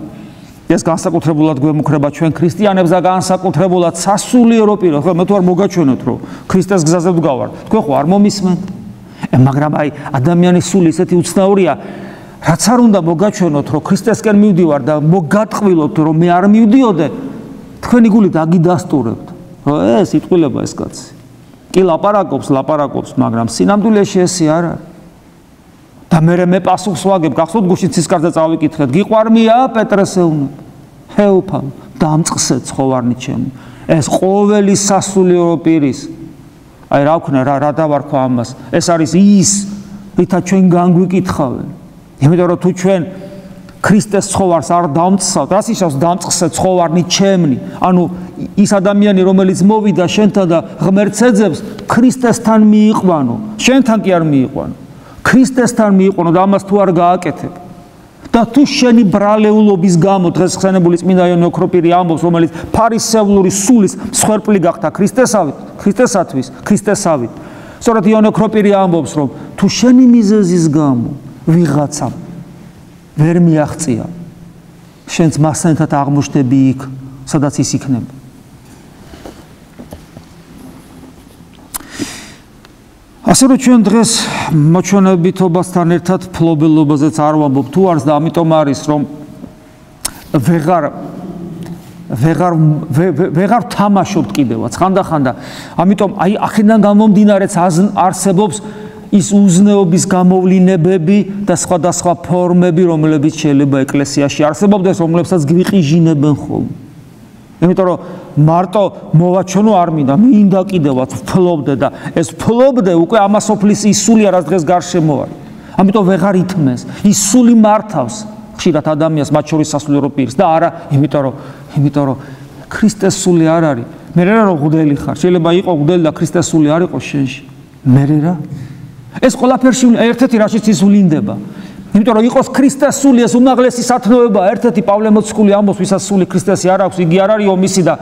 ეს განსაკუთრებულად გვემუქრება ჩვენ ქრისტიანებს და განსაკუთრებულად სასულიერო პირებს. ხო, მე თუ არ მოგაჩვენოთ, რომ ქრისტეს გზაზე ვდგავარ, თქვენ ხო არ მომისმენთ? მაგრამ აი ადამიანის სული ისეთი უცნაურია, რაც არ უნდა მოგაჩვენოთ, რომ ქრისტესკენ მივდივარ და მოგატყვილოთ, რომ მე არ მივდიოდე, თქვენი გული დაგიდასტურებთ. ხო, ეს იტყვილება ეს კაცი. კი ლაპარაკობს, მაგრამ სინამდვილეში ესე არ არის. და მე პასუხს ვაგებ, გახსოვთ გუშინ ცისკარზე წავიკითხეთ, გიყვარმია პეტრეს ეუბნებ. ჰეუფალ, დამწყსე ცხოვარნი ჩემი. ეს ყოველი სასულიერო პირის. აი რა ვქნა, რა დავარქვა ამას. ეს არის ის, რითაც ჩვენ განგვიკითხავენ. იმიტომ რომ თუ ჩვენ ქრისტეს ცხოვარს არ დამწსავთ, რას ნიშნავს დამწყსე ცხოვარნი ჩემნი? ანუ ის ადამიანი, რომელიც მოვიდა შენთან და ღმერთს ეძებს, ქრისტესთან მიიყვანო. შენთან კი არ მიიყვანო. ქრისტესთან მიიყვანო და ამას თუ არ გააკეთებ. და თუ შენი ბრალეულობის გამო დღეს ხსენებული წმინდა იონე ოქროპირი ამბობს, რომელიც ფარისევლური სულის მსხვერპლი გახდა ქრისტესავით. სწორედ იონე ოქროპირი ამბობს, რომ თუ შენი მიზეზის გამო ვიღაცამ ვერ მიაღწია, შენც მასთან ერთად აღმოჩნდები იქ, სადაც ის იქნება. ასე რომ ჩვენ დღეს მოჩვენებითობასთან ერთად ფლობელობაზეც არ ვამბობ თუ არს და ამიტომ არის რომ ვეღარ თამაშობთ კიდევაც ხანდახანდა ამიტომ აი აქედან გამომდინარეც არსებობს ის უზნეობის გამოვლინებები და სხვადასხვა ფორმები რომლებიც შეიძლება ეკლესიაში არსებობდეს რომლებსაც გვიყიჟინებენ ხოლმე იმიტომ რომ მარტო მოვაჩვენო არ მინდა კიდევაც ვფლობდე და ეს ვფლობდე უკვე ამას ოფლის ის სულია რაც დღეს გარშემო არის ამიტომ ვეღარ ითმეს ის სული მართავს ხშირად ადამიანს მათ შორის სასულიერო პირს და არა იმიტომ რომ ქრისტეს სული არ არის მე რა რომ ღუდელი ხარ შეიძლება იყო ღუდელი და ქრისტეს სული არ იყოს შენში მე რა ეს ყველაფერში ერთ-ერთი რაშიც ის ვლინდება იმიტომ რომ იყოს ქრისტეს სული ეს უმაღლესი სათნოება ერთ-ერთი პავლე მოციქული ამბობს ვისაც სული ქრისტესი არ აქვს იგი არ არის ომისი და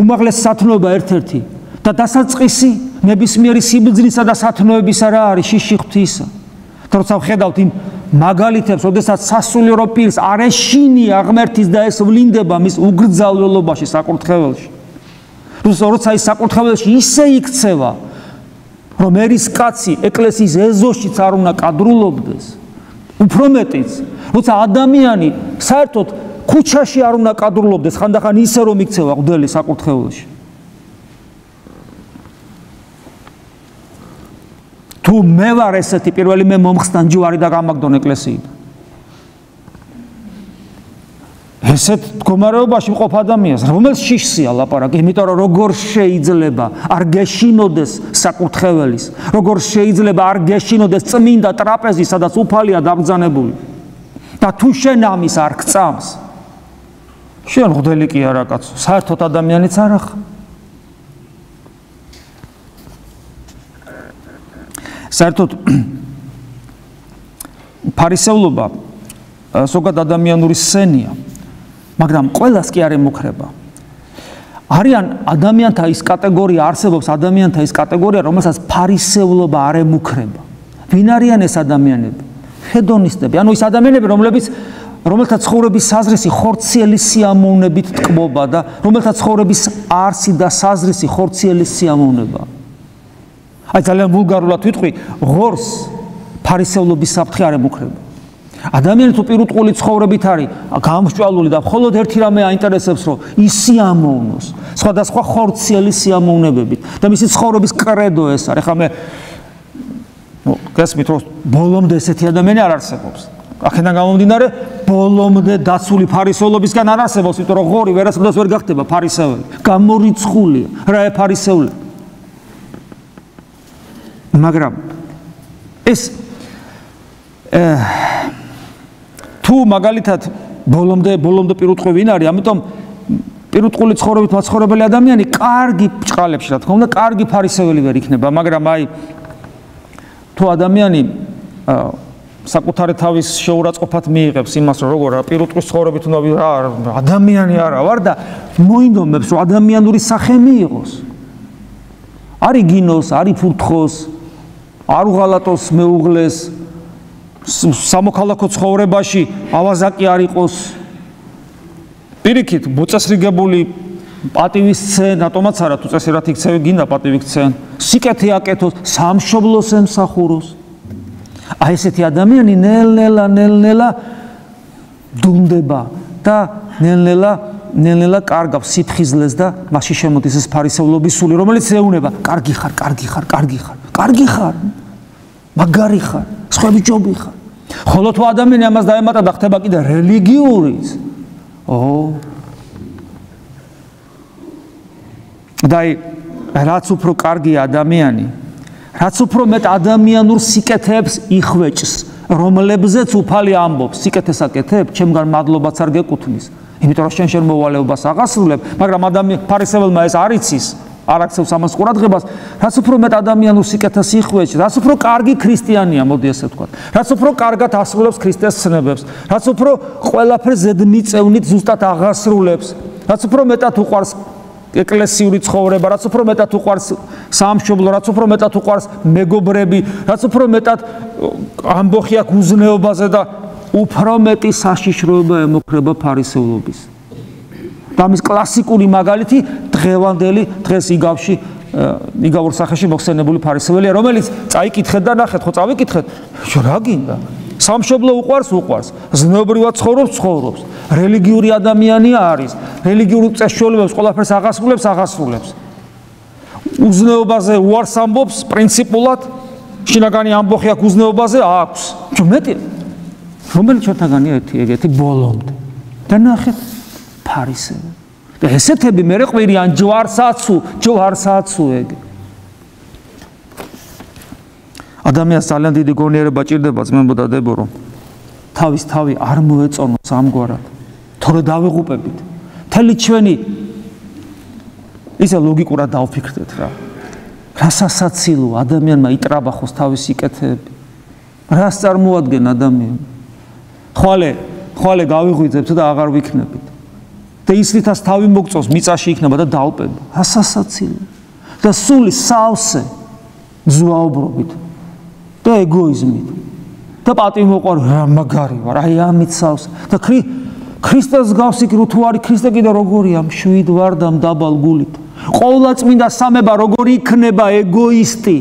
უმაღლესი სათნოება ერთ-ერთი და დასაწყისი ნებისმიერი სიბრძნისა და სათნოებისა რა არის შიში ღვთისა და როცა ვხედავთ იმ მაგალითებს როდესაც სასულიერო პირს არ ეშინია ღმერთის და ეს ვლინდება მის უგრძალველობაში საკურთხეველში როცა ის საკურთხეველში ისე იქცევა რომ ერის კაცი ეკლესიის ეზოშიც არ უნდა კადრულობდეს უფრო მეტიც როცა ადამიანი საერთოდ ქუჩაში არ უნდა კადრულობდეს ხანდახან ისე რომ იქცევა ღმერთი საკურთხეველში თუ მე ვარ ესეთი პირველი მე მომხსნან ჯვარი და გამაგდონ ეკლესიიდან ესეთ მდგომარეობაში მყოფ ადამიანს რომელს შიშსია ლაპარაკი იმიტომ რომ როგორ შეიძლება არ გეშინოდეს საკურთხეველის როგორ შეიძლება არ გეშინოდეს წმინდა ტრაპეზი სადაც უფალია დაბრძანებული და თუ შენ ამის არ გწამს შენ ღმერთი კი არა კაცო საერთოდ ადამიანიც არ ახ საერთოდ ფარისევლობა ზოგად ადამიანური სცენია მაგრამ ყველას კი არ ემუქრება არიან ადამიანთა ის კატეგორია არსებობს ადამიანთა ის კატეგორია რომელსაც ფარისევლობა არ ემუქრება ვინ არიან ეს ადამიანები ჰედონისტები ანუ ის ადამიანები რომელთა ცხოვრების საზრისი ხორციელი სიამოვნებით ტკბობა და რომელთა ცხოვრების არსი და საზრისი ხორციელი სიამოვნება აი ძალიან ვულგარულად ვიტყვი ღორს ფარისევლობის საფრთხე არ ემუქრება ადამიანი თუ პირუტყული ცხოვრებით არის გამსჭვალული და მხოლოდ ერთი რამე აინტერესებს რომ ის სიამოვნოს სხვადასხვა ხორციელი სიამოვნებებით და მისი ცხოვრების კრედო ეს არის ხა მე გასმით რომ ბოლომდე ესეთი ადამიანი არ არსებობს აქედან გამომდინარე ბოლომდე დაცული ფარისევლობისგან არ არსებობს იმიტომ რომ ღორი ვერასოდეს ვერ გახდება ფარისეველი გამორიცხულია რა ფარისეული მაგრამ ეს თუ მაგალითად ბოლომდე პირუტყვი ვინ არის ამიტომ პირუტყული ცხოვრებით მაცხოვრებელი ადამიანი კარგი ბჭყალებში რა თქმა უნდა კარგი ფარისეველი ვერ იქნება მაგრამ აი თუ ადამიანი საკუთარი თავის შეურაცხყოფად მიიღებს იმას რომ როგორ პირუტყვის ცხოვრებით უნდა ადამიანი არა ვარ და მოინდომებს რომ ადამიანური სახე მიიღოს არ იგინოს არ იფურთხოს არ უღალატოს მეუღლეს სამოქალაქო ცხოვრებაში ავაზაკი არ იყოს პირიქით მოწესრიგებული პატივის სცენ რატომაც არა თუ წესერად იქცევი გინდა პატივი გცენ სიკეთე აკეთოს სამშობლოს ემსახუროს აი ესეთი ადამიანი ნელ-ნელა დუნდება და ნელ-ნელა კარგავს სიფხიზლეს და მასში შემოდის ეს ფარისევლობის სული რომელიც ეუნება კარგი ხარ მაგარი ხარ სხვები ჯობი ხარ ხოლო თუ ადამიანი ამას დაემატა და ხდება კიდე რელიგიურიც და რაც უფრო კარგი ადამიანი რაც უფრო მეტ ადამიანურ სიკეთეებს იხვეჭს რომლებზეც უფალი ამბობს სიკეთეს აკეთებ ჩემგან მადლობაც არ გეკუთვნის იმიტომ რომ შენ მოვალეობას აღასრულებ მაგრამ ფარისეველმა ეს არ იცის არ აქცევს ამას ყურადღებას რაც უფრო მეტ ადამიანურ სიკეთეს იხვეჭს რაც უფრო კარგი ქრისტიანია მოდი ესე ვთქვათ რაც უფრო კარგად ასრულებს ქრისტეს ცნებებს რაც უფრო ყველაფერს ზედმიწევნით ზუსტად აღასრულებს რაც უფრო მეტად უყვარს ეკლესიური ცხოვრება რაც უფრო მეტად უყვარს სამშობლო რაც უფრო მეტად უყვარს მეგობრები რაც უფრო მეტად ამბოხი აქვს უზნეობაზე და უფრო მეტი საშიშროება ემუქრება ფარისევლობის და მის კლასიკური მაგალითი დღევანდელი დღეს იგავში იგავურ სახეში მოხსენებული ფარისეველია, რომელიც წაიკითხეთ და ნახეთ, ხო წავიკითხეთ, რა გინდა? სამშობლო უყვარს, ზნეობრივად ცხოვრობს, რელიგიური ადამიანია არის, რელიგიურ წესჩვეულებებს ყველაფერს აღასრულებს. უზნეობაზე უარს ამბობს პრინციპულად, შინაგანი ამბოხი აქვს უზნეობაზე აქვს. მეტი რომელი ჩვენთაგანია ეგეთი ბოლომდე. და ნახეთ ფარისეველი. და ესეთები მერე ყვირიან ჯვარსაცუ ეგ. ადამიანს ძალიან დიდი გონიერება ჭირდება ძმებო და დებო, რომ თავის თავი არ მოეწონოს ამგვარად. თორე დავიღუპებით. მთელი ჩვენი ისე ლოგიკურად დავფიქრდეთ რა. რა სასაცილო ადამიანმა იტრაბახოს თავის სიკეთეები. რას წარმოადგენს ადამიანი? ხვალე გავიღვიძებთ და აღარ ვიქნებით. და ისრითაც თავი მოგწოს მიწაში იქნება და დაუპება. რა სასაცილო. და სული სავსე ზვაუბრობით და ეგოიზმით. და პატივმოყვარე მაგარი ვარ, აი ამით სავსე. და ქრისტეს გავსი კი თუ არის ქრისტე კიდე როგორია მშვიდ ვარ და მდაბალ გულით. ყოვლადწმინდა სამება როგორი იქნება ეგოისტი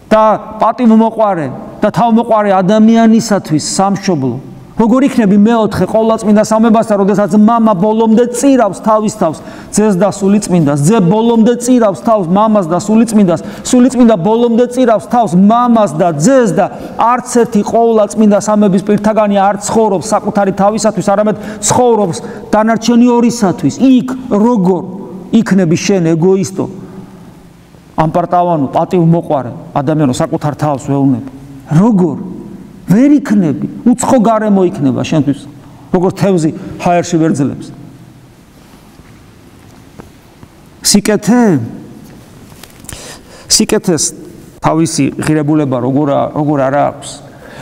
და პატივმოყვარე და თავმოყვარე ადამიანისათვის სამშობლო. როგორ იქნები მეოთხე ყოვლადწმინდა სამებასთან, როდესაც მამა ბოლომდე წირავს თავის თავს ძეს და სულიწმინდას, ძე ბოლომდე წირავს თავს მამას და სულიწმინდას, სულიწმინდა ბოლომდე წირავს თავს მამას და ძეს და არც ერთი ყოვლადწმინდა სამების პირთაგანი არ ცხოვრობს საკუთარი თავისათვის, არამედ ცხოვრობს დანარჩენი ორისათვის. იქ როგორ იქნები შენ ეგოისტო, ამპარტავანო, პატივმოყვარე ადამიანო საკუთარ თავს ვეუბნებ. როგორ ვერ იქნები, უცხო გარემო იქნება შენთვის, როგორც თევზი ჰაერში ვერ ძლებს. სიკეთეს თავისი ღირებულება როგორ არა აქვს.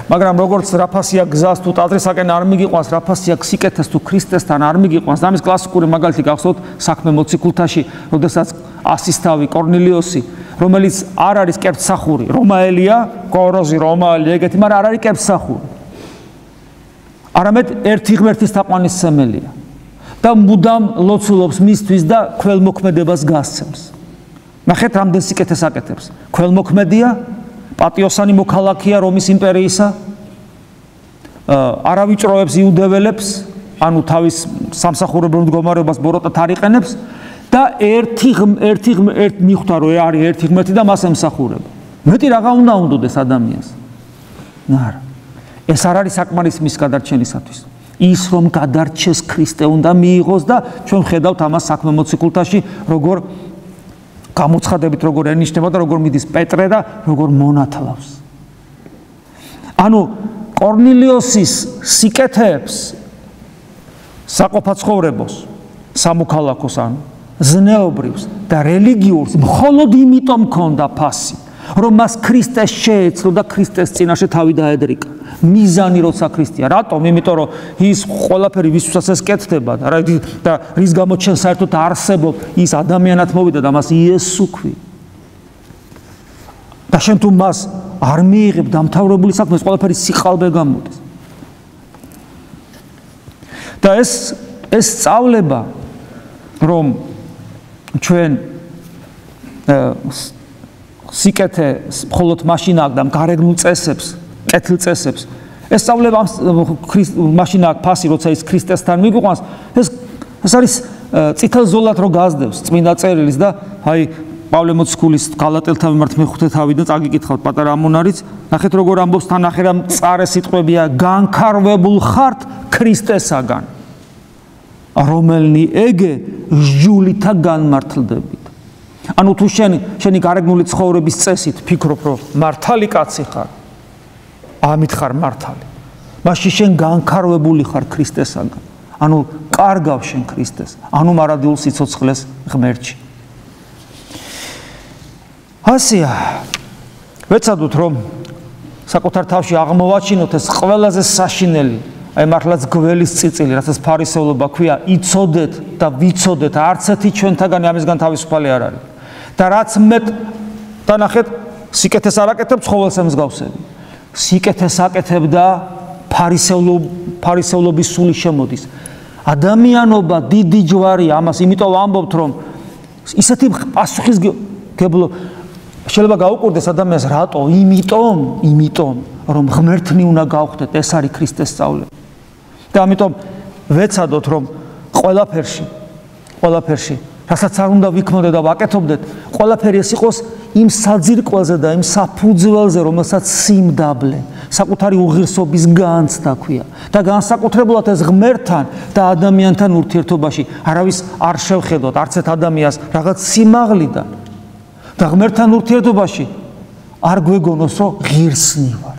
მაგრამ როგორც რაფასია გზას თუ ტაძრისაკენ არ მიგიყვანს, რაფასია სიკეთეს თუ ქრისტესთან არ მიგიყვანს. და ამის კლასიკური მაგალითი გახსოვთ საქმე მოციქულთაში, როდესაც ასისთავი კორნილიოსი, რომელიც არ არის კეფცახური, რომაელია, კოროზი, რომაელი, ეგეთი, მაგრამ არ არის კეფცახური. არამედ ერთი ღმერთის თაყვანისმცემელია და მუდამ ლოცულობს მისთვის და ქველმოქმედებას გასცემს. ნახეთ, რამდენ სიკეთეს აკეთებს. ქველმოქმედია, პატიოსანი მოქალაქეა რომის იმპერიისა, არავიჭროებს იუდეველებს, ანუ თავის სამსახურებელ მდგომარეობას ბოროტად არ იყენებს და ერთი მიხვდა რომ არის ერთი ღმერთი და მას ემსახურება. მეტი რაღა უნდა უნდოდეს ადამიანს. არა. ეს არ არის საკმარის მის გადარჩენისათვის. ის რომ გადარჩეს ქრისტე უნდა მიიღოს და ჩვენ ხედავთ ამას საქმე მოციქულთაში, როგორ გამოცხადებით როგორ ენიშნება და როგორ მიდის პეტრე და როგორ მონათლავს. ანუ კორნილიოსის სიკეთეებს საყოფაცხოვრებოს, სამოქალაქოს ანუ ზნეობრებს და რელიგიურს მხოლოდ იმიტომ ჰქონდა ფასი, რომ მას ქრისტეს შეეცლო და ქრისტეს წინაშე თავი დაედრიკა. მიზანი როცა ქრისტეა. რატომ? იმიტომ რომ ის ყველაფერი ვისთვისაც ეს კეთდება და რის გამო ჩვენ საერთოდ არსებობ, ის ადამიანად მოვიდა და მას იესო ქვია. და შენ თუ მას არ მიიღებ დამთავრებული საქმე, ეს ყველაფერი სიყალბე გამოდის. და ეს სწავლება, რომ ჩვენ სიკეთე მხოლოდ მაშინ აქვს და გარეგნულ წესებს, კეთილ წესებს. ეს სწავლება მაშინ აქვს ფასი, როცა ის ქრისტესთან მიგვიყვანს. ეს არის წითელ ზოლად რო გაზდევს წმინდა წერილის და აი პავლე მოციქულის გალატელთა მიმართ მეხუთე თავი და წაგიკითხავთ პატარა ამონარიც. ნახეთ როგორ ამბობს თანახე რა მწარე სიტყვებია, განქარვებულ ხართ ქრისტესაგან, რომელნი ეგე ჟულითა განმართლდებით. ანუ თუ შენი გარეგნული ცხოვრების წესით ფიქრობ, რომ მართალი კაცი ხარ, ამით ხარ მართალი. მაშინ შენ განქარვებული ხარ ქრისტესაგან. ანუ კარგავ შენ ქრისტეს, ანუ მარადიულ სიცოცხლეს ღმერთში. ასია. ვეცადოთ რომ საკუთარ თავში აღმოვაჩინოთ ეს ყველაზე საშინელი, აი მართლაც გველის წიწილი, რასაც ფარისევლობა ქვია, იცოდეთ და ვიცოდეთ, არც ერთი ჩვენთაგანი ამისგან თავისუფალი არ არის. და რაც მეტ და ნახეთ, სიკეთეს არ აკეთებ, ცხოველს ემსგავსები. სიკეთეს აკეთებ და ფარისევლობის სული შემოდის. ადამიანობა დიდი ჯვარია, ამას იმიტომ ვამბობთ, რომ ისეთი პასუხისგებლო შეიძლება გაუკვირდეს ადამიანს რატო? იმიტომ რომ ღმერთნი უნდა გავხდეთ, ეს არის ქრისტეს სწავლება. და ამიტომ ვეცადოთ რომ ყველაფერში რასაც არ უნდა ვიქმოდეთ და ვაკეთობდეთ, ყველაფერი ეს იყოს იმ საძირკველზე და იმ საფუძველზე, რომელსაც სიმდაბლე, საკუთარი უღირსობის განცდა ქვია. და განსაკუთრებულად ეს ღმერთთან და ადამიანთან ურთიერთობაში არავის არ შევხედოთ, არც ერთ ადამიანს რაღაც სიმაღლიდან. და ღმერთთან ურთიერთობაში არ გვეგონოს, რომ ღირსნი ვარ.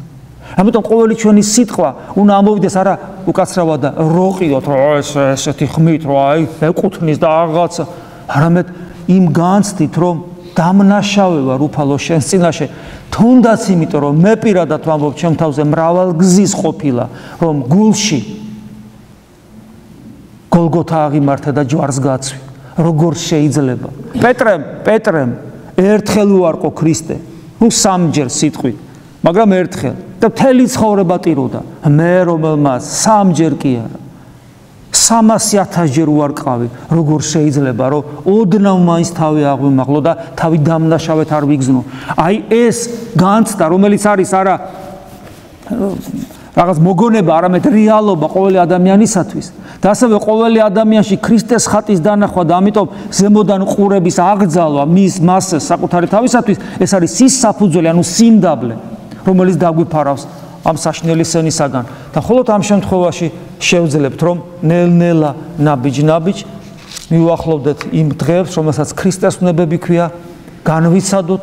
ამიტომ ყოველი ჩვენი სიტყვა უნდა ამოვიდეს არა უკაცრავად და როყიოთ, რომ ესეთი ხმით, რომ აი ეკუთვნის და რაღაცა, არამედ იმ განცდით, რომ დამნაშავე ვარ უფალო შენს წინაშე, თუნდაც იმიტომ, რომ მე პირადად ვამბობ ჩემ თავზე მრავალგზის ყოფილა, რომ გულში გოლგოთა აღიმართა და ჯვარს გაცვი. როგორ შეიძლება? პეტრემ ერთხელ უარყო ქრისტე, სამჯერ სიტყვით, მაგრამ ერთხელ და მთელი ცხოვრება ტიროდა. მე რომელმაც სამჯერ კი არა, 300,000 ჯერ უარყავი, როგორ შეიძლება, რომ ოდნავ მაინც თავი აღვიმაღლო და თავი დამნაშავეთ არ ვიგზნო. აი ეს განცდა, რომელიც არის არა რაღაც მოგონება, არამედ რეალობა ყოველი ადამიანისათვის. და ასევე ყოველი ადამიანში ქრისტეს ხატის დანახვა და ამიტომ ზემოდან ყურების აღძალვა მის მასზე საკუთარი თავისათვის, ეს არის ის საფუძველი, ანუ სიმდაბლე, რომელიც დაგვიფარავს ამ საშინელი სენისაგან. და მხოლოდ ამ შემთხვევაში შევძლებთ, რომ ნელ-ნელა ნაბიჯ მივუახლოვდეთ იმ დღეებს, რომელსაც ქრისტეს უნებები ქვია, განვიცადოთ,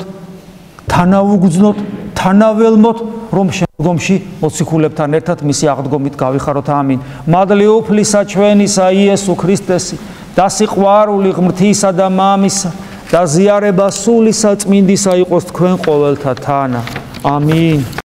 თანაუგრძნოთ, თანაველმოთ, რომ შემდგომში მოციქულებთან ერთად მისი აღდგომით გავიხაროთ. ამინ. მადლი უფლისა ჩვენისა იესო ქრისტესი და სიყვარული ღმრთისა და მამისა და ზიარება სულისა წმინდისა იყოს თქვენ ყოველთა თანა. ამინ.